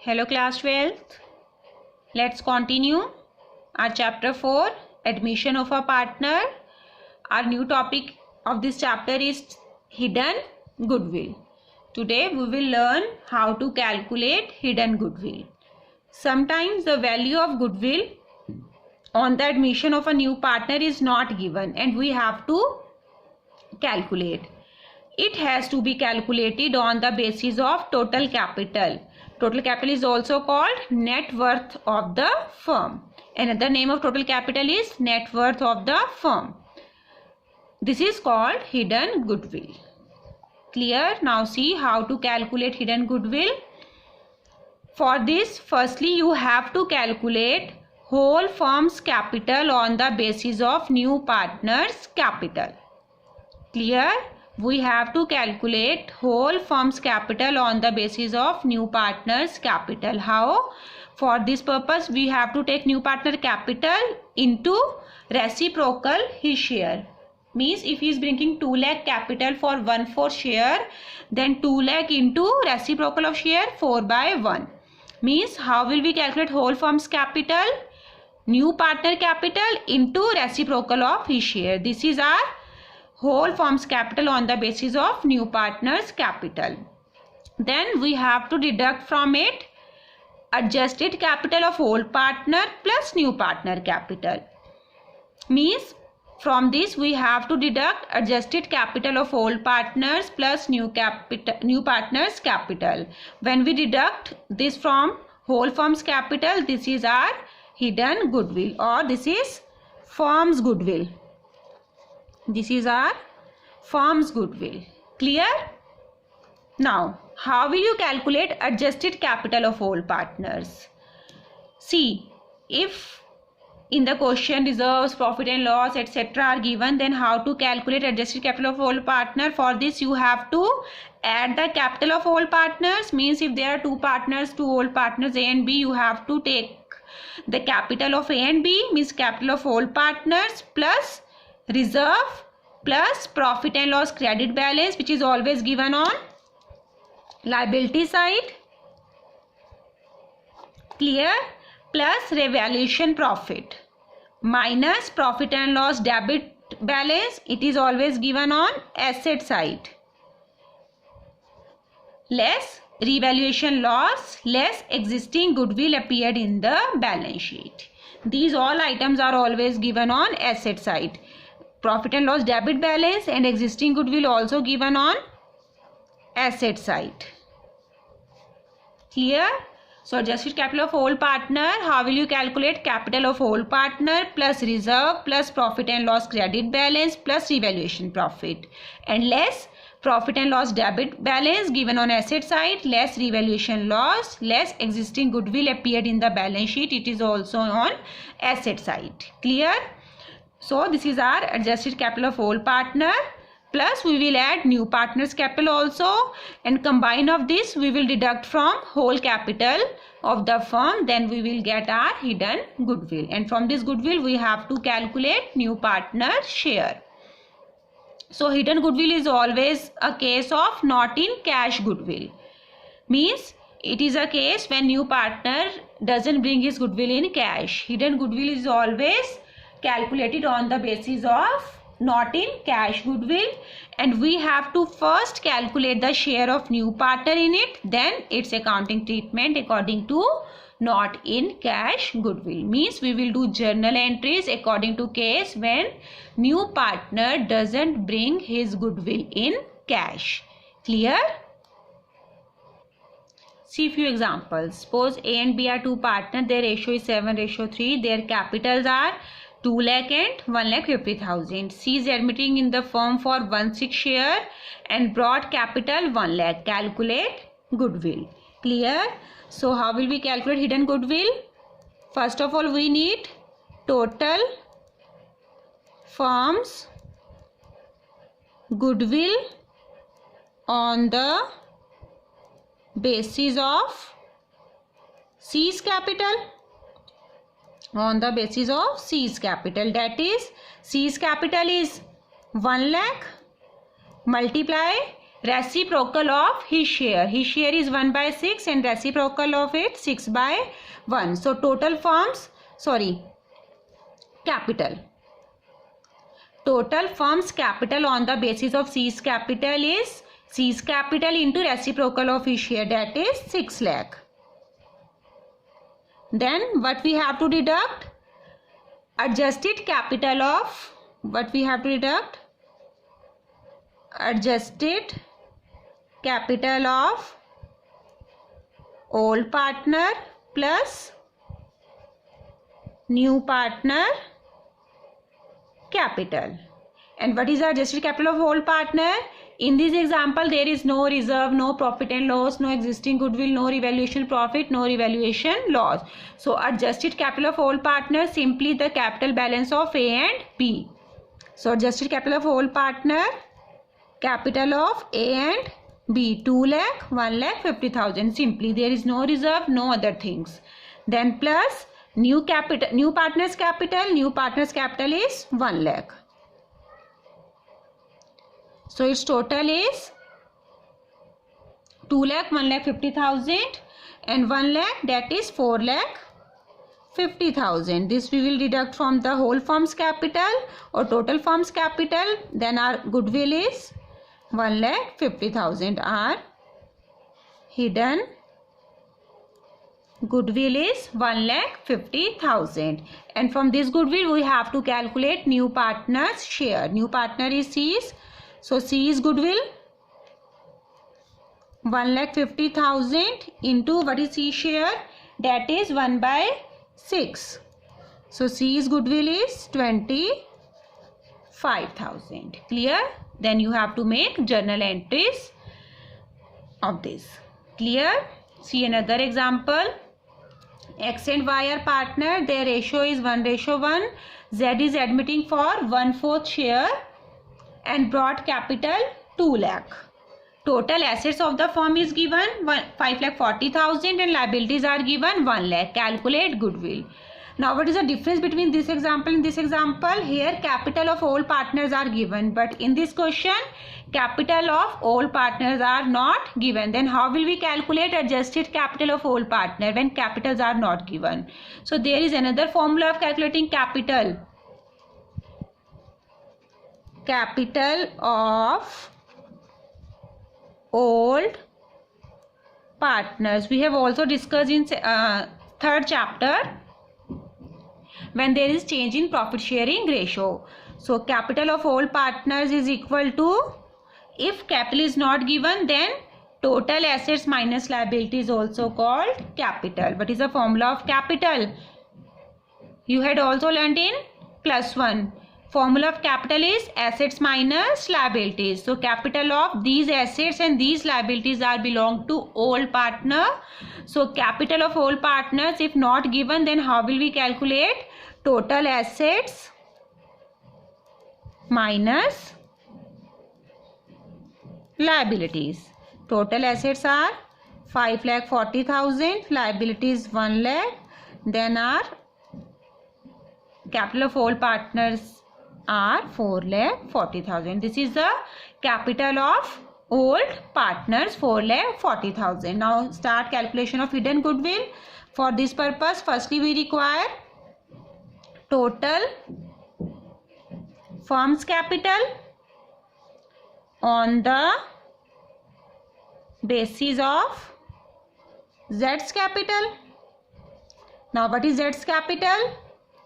Hello class 12th. Let's continue our chapter 4, admission of a partner. Our new topic of this chapter is hidden goodwill. Today we will learn how to calculate hidden goodwill. Sometimes the value of goodwill on the admission of a new partner is not given and we have to calculate. It has to be calculated on the basis of total capital. Total capital is also called net worth of the firm. Another name of total capital is net worth of the firm. This is called hidden goodwill. Clear? Now see how to calculate hidden goodwill. For this, firstly you have to calculate whole firm's capital on the basis of new partner's capital. Clear? We have to calculate whole firm's capital on the basis of new partner's capital. How? For this purpose, we have to take new partner capital into reciprocal his share. Means if he is bringing 2 lakh capital for 1/4 share, then 2 lakh into reciprocal of share 4/1. Means how will we calculate whole firm's capital? New partner capital into reciprocal of his share. This is our whole firm's capital on the basis of new partner's capital. Then we have to deduct from it adjusted capital of whole partner plus new partner capital. Means from this we have to deduct adjusted capital of whole partners plus new partner's capital. When we deduct this from whole firm's capital, this is our hidden goodwill, or this is firm's goodwill. This is our firm's goodwill. Clear? Now, how will you calculate adjusted capital of whole partners? See, if in the question reserves, profit and loss, etc. are given, then how to calculate adjusted capital of whole partner? For this, you have to add the capital of whole partners. Means if there are two whole partners A and B, you have to take the capital of A and B, means capital of whole partners plus reserve plus profit and loss credit balance, which is always given on liability side. Clear? Plus revaluation profit minus profit and loss debit balance, it is always given on asset side, less revaluation loss, less existing goodwill appeared in the balance sheet. These all items are always given on asset side. Profit and loss debit balance and existing goodwill also given on asset side. Clear? So adjusted capital of whole partner, how will you calculate? Capital of whole partner plus reserve plus profit and loss credit balance plus revaluation profit, and less profit and loss debit balance given on asset side, less revaluation loss, less existing goodwill appeared in the balance sheet, it is also on asset side. Clear? So this is our adjusted capital of whole partner, plus we will add new partner's capital also, and combine of this we will deduct from whole capital of the firm, then we will get our hidden goodwill, and from this goodwill we have to calculate new partner's share. So hidden goodwill is always a case of not in cash goodwill. Means it is a case when new partner doesn't bring his goodwill in cash. Hidden goodwill is always calculated on the basis of not in cash goodwill, and we have to first calculate the share of new partner in it, then its accounting treatment according to not in cash goodwill. Means we will do journal entries according to case when new partner doesn't bring his goodwill in cash. Clear? See few examples. Suppose A and B are two partners, their ratio is 7:3, their capitals are 2 lakh and 1,50,000. C is admitting in the firm for 1/6 share and brought capital 1 lakh. Calculate goodwill. Clear? So how will we calculate hidden goodwill? First of all, we need total firm's goodwill on the basis of C's capital. On the basis of C's capital, that is C's capital is 1 lakh, multiply reciprocal of his share. His share is 1/6 and reciprocal of it 6/1. So total firm's capital. Total firm's capital on the basis of C's capital is C's capital into reciprocal of his share, that is 6 lakh. Then what we have to deduct? Adjusted capital of what we have to deduct? Adjusted capital of old partner plus new partner capital. And what is the adjusted capital of old partner? In this example, there is no reserve, no profit and loss, no existing goodwill, no revaluation profit, no revaluation loss. So adjusted capital of old partner, simply the capital balance of A and B. So adjusted capital of old partner, capital of A and B, 2 lakh, 1,50,000. Simply there is no reserve, no other things. Then plus new partner's capital. New partner's capital is 1 lakh. So its total is 2 lakh, 1,50,000 and 1 lakh, that is 4,50,000. This we will deduct from the whole firm's capital or total firm's capital. Then our goodwill is 1,50,000. Our hidden goodwill is 1,50,000. And from this goodwill we have to calculate new partner's share. New partner is C's. So C's goodwill 1,50,000 into what is C's share? That is 1/6. So C's goodwill is 25,000. Clear? Then you have to make journal entries of this. Clear? See another example. X and Y are partner. Their ratio is 1:1. Z is admitting for 1/4 share and brought capital 2 lakh. Total assets of the firm is given 5,40,000 and liabilities are given 1 lakh. Calculate goodwill. Now what is the difference between this example and this example? Here capital of all partners are given, but in this question capital of all partners are not given. Then how will we calculate adjusted capital of all partner when capitals are not given? So there is another formula of calculating capital. Capital of old partners. We have also discussed in third chapter when there is change in profit sharing ratio. So capital of old partners is equal to, if capital is not given, then total assets minus liability is also called capital. What is the formula of capital? You had also learned in +1. Formula of capital is assets minus liabilities. So capital of these assets and these liabilities are belong to old partner. So capital of old partners if not given, then how will we calculate? Total assets minus liabilities. Total assets are 5,40,000, liabilities 1 lakh. Then our capital of all partners are 4,40,000. This is the capital of old partners, 4,40,000. Now start calculation of hidden goodwill. For this purpose, firstly we require total firm's capital on the basis of Z's capital. Now what is Z's capital?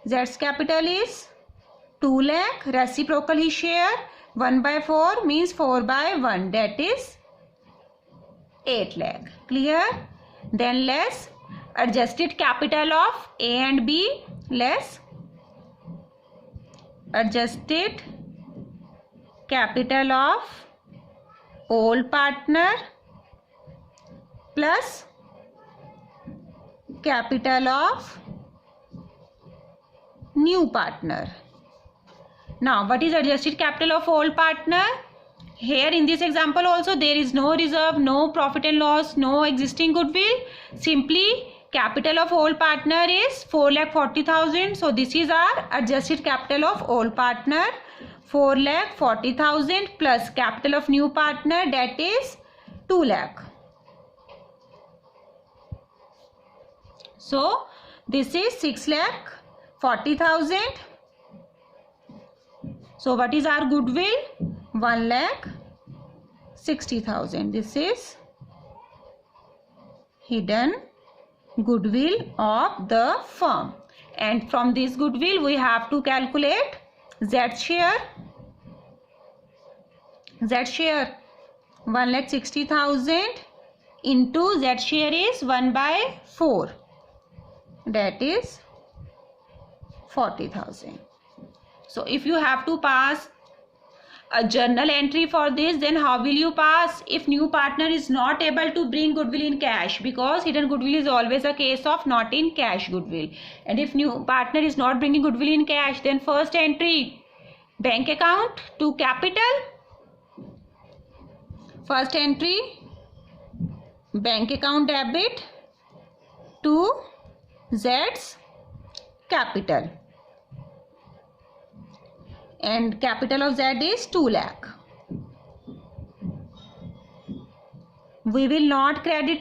Z's capital is 2 lakh, reciprocal his share 1/4 means 4/1, that is 8 lakh. Clear? Then less adjusted capital of A and B, less adjusted capital of old partner plus capital of new partner. Now what is adjusted capital of old partner? Here in this example also there is no reserve, no profit and loss, no existing goodwill. Simply capital of old partner is 4,40,000. So this is our adjusted capital of old partner, 4,40,000 plus capital of new partner, that is 2 lakh. So this is 6,40,000. So what is our goodwill? 1,60,000. This is hidden goodwill of the firm. And from this goodwill we have to calculate Z share. Z share 1,60,000 into Z share is 1/4. That is 40,000. So if you have to pass a journal entry for this, then how will you pass if new partner is not able to bring goodwill in cash? Because hidden goodwill is always a case of not in cash goodwill. And if new partner is not bringing goodwill in cash, then first entry bank account to capital. First entry bank account debit to Z's capital. And capital of Z is 2 lakh. We will not credit